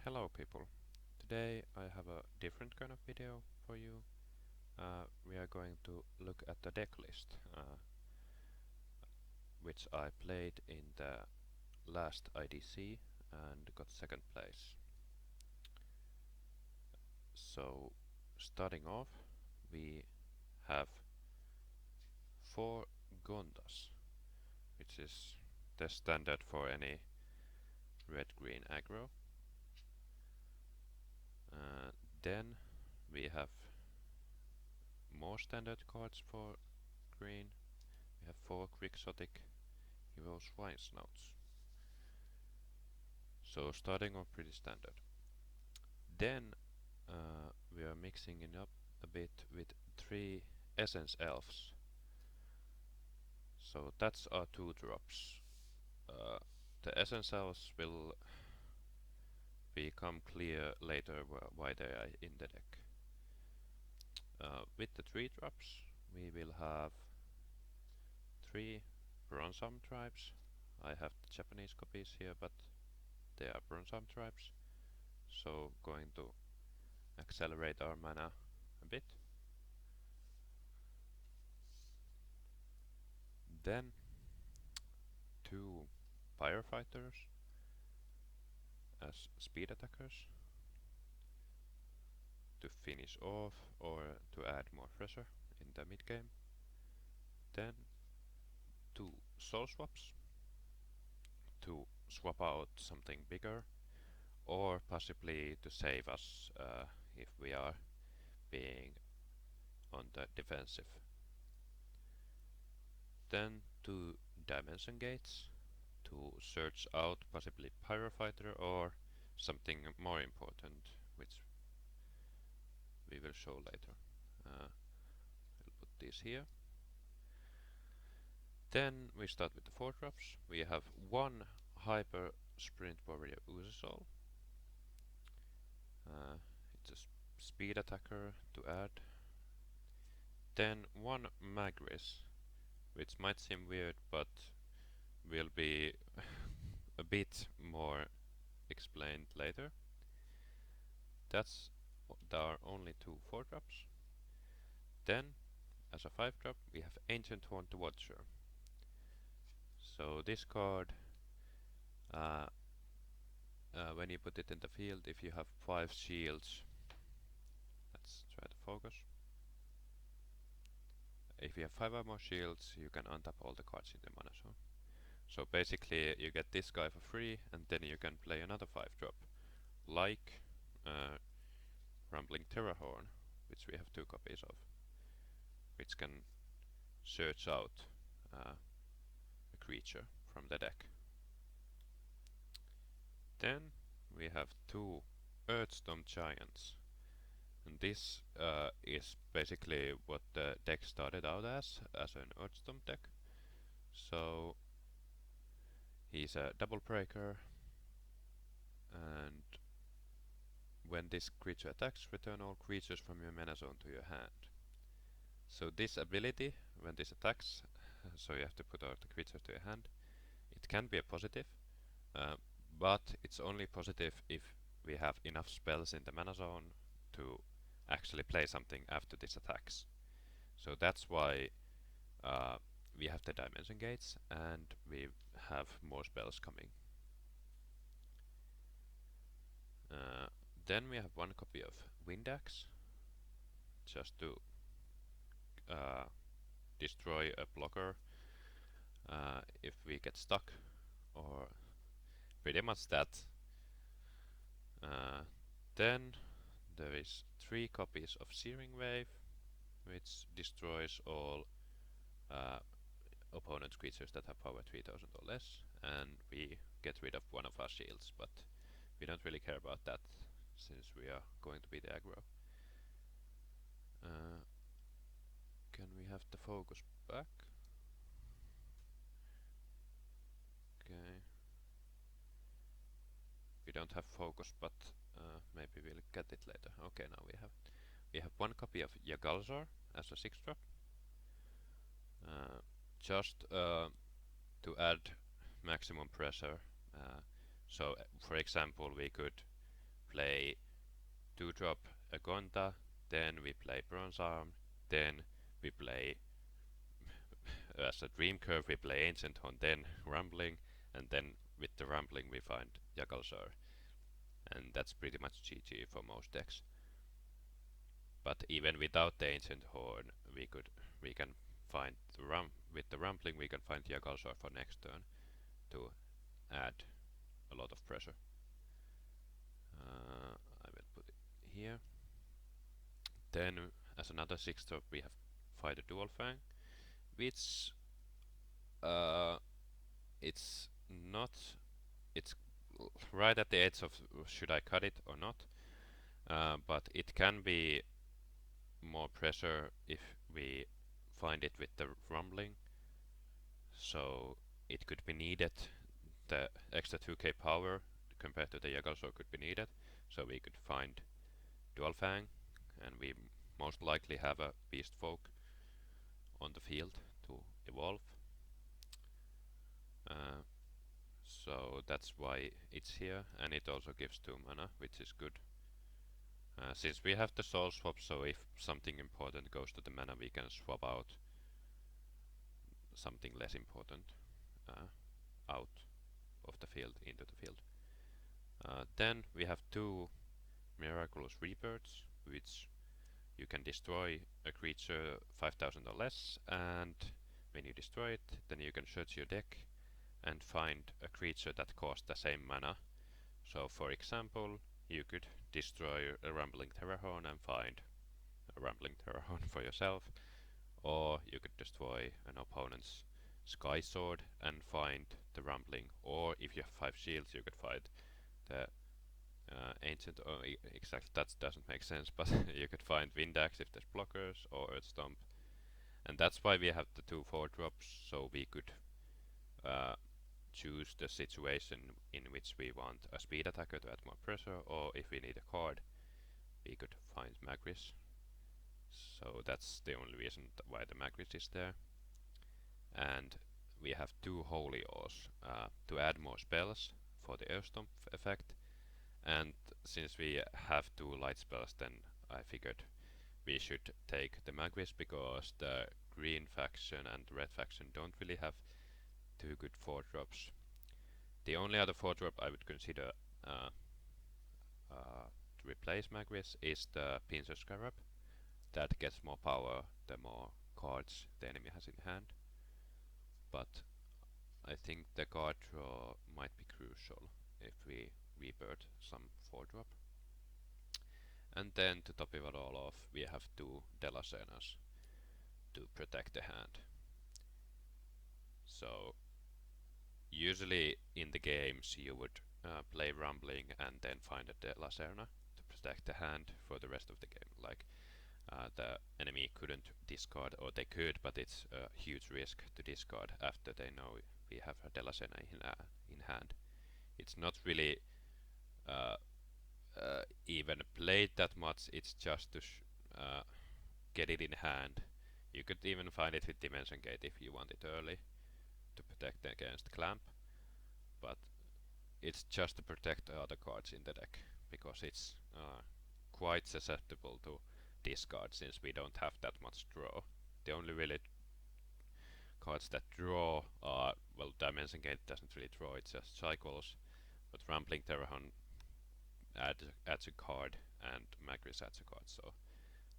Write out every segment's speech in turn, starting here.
Hello people. Today I have a different kind of video for you. We are going to look at the deck list, which I played in the last IDC and got second place. So starting off, we have 4 Gondas, which is the standard for any red-green aggro. Then we have more standard cards for green. We have 4 Quixotic Hero Swine Snouts. So starting off pretty standard. Then we are mixing it up a bit with 3 Essence Elves. So that's our 2 drops. The Essence Elves will become clear later why they are in the deck. With the 3 drops we will have 3 Bronze-Arm tribes. I have the Japanese copies here, but they are Bronze-Arm tribes, so going to accelerate our mana a bit. Then 2 Firefighters as speed attackers to finish off or to add more pressure in the mid game. Then 2 soul swaps to swap out something bigger or possibly to save us if we are being on the defensive. Then 2 dimension gates to search out possibly Pyrofighter or something more important, which we will show later. We'll put these here. Then we start with the 4 drops. We have 1 Hyper Sprint Warrior Uzisol. It's a speed attacker to add. Then 1 Magris, which might seem weird but will be a bit more explained later. That's our only 2 4 drops. Then as a 5 drop we have Ancient Haunt Watcher. So this card, when you put it in the field, if you have 5 shields, let's try to focus. If you have 5 or more shields, you can untap all the cards in the mana zone. So basically you get this guy for free, and then you can play another 5 drop, like Rumbling Terrahorn, which we have 2 copies of, which can search out a creature from the deck. Then we have 2 Earthstorm Giants, and this is basically what the deck started out as an Earthstorm deck. So he's a double breaker, and when this creature attacks, return all creatures from your mana zone to your hand. So this ability, when this attacks, so you have to put out the creature to your hand, it can be a positive, but it's only positive if we have enough spells in the mana zone to actually play something after this attacks. So that's why we have the dimension gates and we have more spells coming. Then we have 1 copy of Windaxe, just to destroy a blocker if we get stuck, or pretty much that. Then there is 3 copies of Searing Wave, which destroys all opponent's creatures that have power 3000 or less, and we get rid of 1 of our shields, but we don't really care about that since we are going to be the aggro. Can we have the focus back? Okay. We don't have focus, but maybe we'll get it later. Okay, now we have 1 copy of Yagalzar as a 6 drop. Just to add maximum pressure. So for example we could play 2-drop Agonta, then we play Bronze Arm, then we play as a Dream Curve we play Ancient Horn, then Rumbling, and then with the Rumbling we find Yagalsar, and that's pretty much GG for most decks. But even without the Ancient Horn, we can find with the Rumbling we can find Yagalsar for next turn to add a lot of pressure. I will put it here. Then as another 6-drop we have Fighter Dual Fang, which it's not, it's right at the edge of should I cut it or not, but it can be more pressure if we find it with the Rumbling, so it could be needed. The extra 2k power compared to the Yagalsor could be needed, so we could find Dual Fang, and we most likely have a Beast Folk on the field to evolve. So that's why it's here, and it also gives 2 mana, which is good. Since we have the soul swap, so if something important goes to the mana, we can swap out something less important out of the field into the field. Then we have 2 Miraculous Rebirths, which you can destroy a creature 5000 or less, and when you destroy it, then you can search your deck and find a creature that costs the same mana. So for example, you could destroy a Rumbling Terrahorn and find a Rumbling Terrahorn for yourself, or you could destroy an opponent's Sky Sword and find the Rumbling, or if you have 5 shields you could find the Ancient, exactly, that doesn't make sense, but you could find Windax if there's blockers, or Earth Stomp, and that's why we have the 2 4-drops, so we could choose the situation in which we want a speed attacker to add more pressure, or if we need a card, we could find Magris. So that's the only reason why the Magris is there. And we have 2 Holy Ores to add more spells for the Earthstomp effect. And since we have 2 light spells, then I figured we should take the Magris, because the green faction and the red faction don't really have 2 good 4-drops. The only other 4-drop I would consider to replace Magris is the Pincer Scarab. That gets more power the more cards the enemy has in hand, but I think the card draw might be crucial if we rebirth some 4-drop. And then to top it all off, we have 2 Delacenas to protect the hand. So usually in the games you would play Rumbling and then find a Delacena to protect the hand for the rest of the game. Like the enemy couldn't discard, or they could, but it's a huge risk to discard after they know we have a Delacena in hand. It's not really even played that much, it's just to get it in hand. You could even find it with Dimension Gate if you want it early to protect against Clamp, but it's just to protect the other cards in the deck, because it's quite susceptible to discard since we don't have that much draw. The only really cards that draw are, well, Dimension Gate doesn't really draw, it just cycles, but Rumbling Terrahorn adds a card and Magris adds a card, so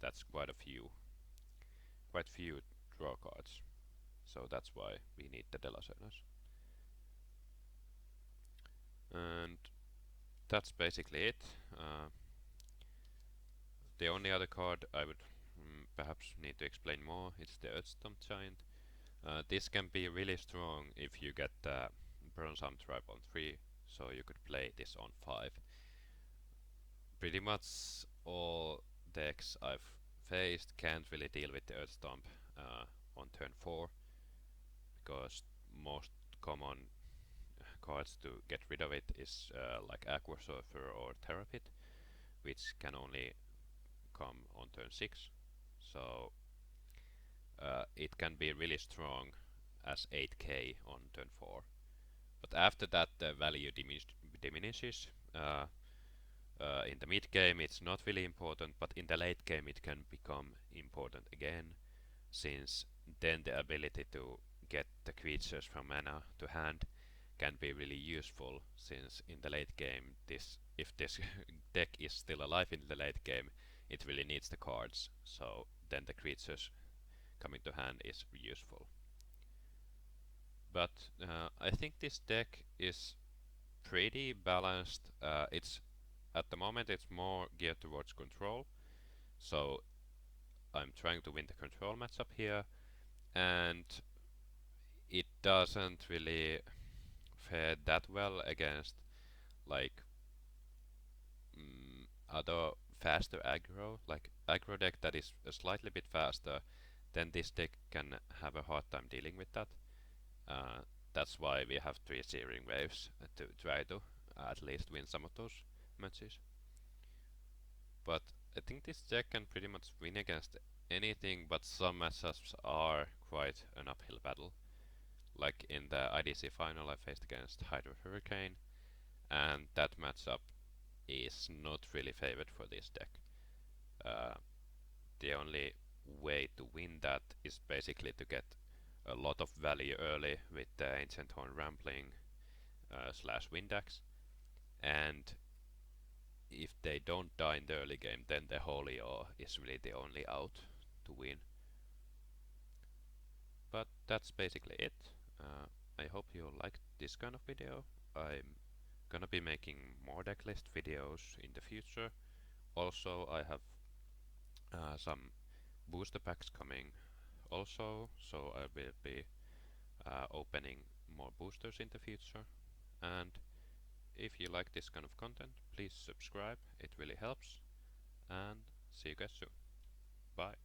that's quite few draw cards. So that's why we need the Delacenas. And that's basically it. The only other card I would perhaps need to explain more is the Earthstomp Giant. This can be really strong if you get the Bronze Arm Tribe on 3, so you could play this on 5. Pretty much all decks I've faced can't really deal with the Earthstomp on turn 4, because most common cards to get rid of it is like Aqua Surfer or Terrapit, which can only come on turn 6. So it can be really strong as 8k on turn 4. But after that the value diminishes. In the mid game it's not really important, but in the late game it can become important again, since then the ability to get the creatures from mana to hand can be really useful, since in the late game this if this deck is still alive in the late game, it really needs the cards, so then the creatures coming to hand is useful. But I think this deck is pretty balanced. It's at the moment it's more geared towards control, so I'm trying to win the control matchup here, and it doesn't really fare that well against like other faster aggro, like aggro deck that is a slightly bit faster. Then this deck can have a hard time dealing with that. Uh, that's why we have 3 searing waves to try to at least win some of those matches. But I think this deck can pretty much win against anything, but some matchups are quite an uphill battle. Like in the IDC final I faced against Hydro Hurricane, and that matchup is not really favored for this deck. Uh, the only way to win that is basically to get a lot of value early with the Ancient Horn Rambling slash Windax, and if they don't die in the early game, then the Holy Ore is really the only out to win. But that's basically it. I hope you liked this kind of video. I'm gonna be making more decklist videos in the future. Also, I have some booster packs coming also, so I will be opening more boosters in the future. And if you like this kind of content, please subscribe, it really helps. And see you guys soon. Bye.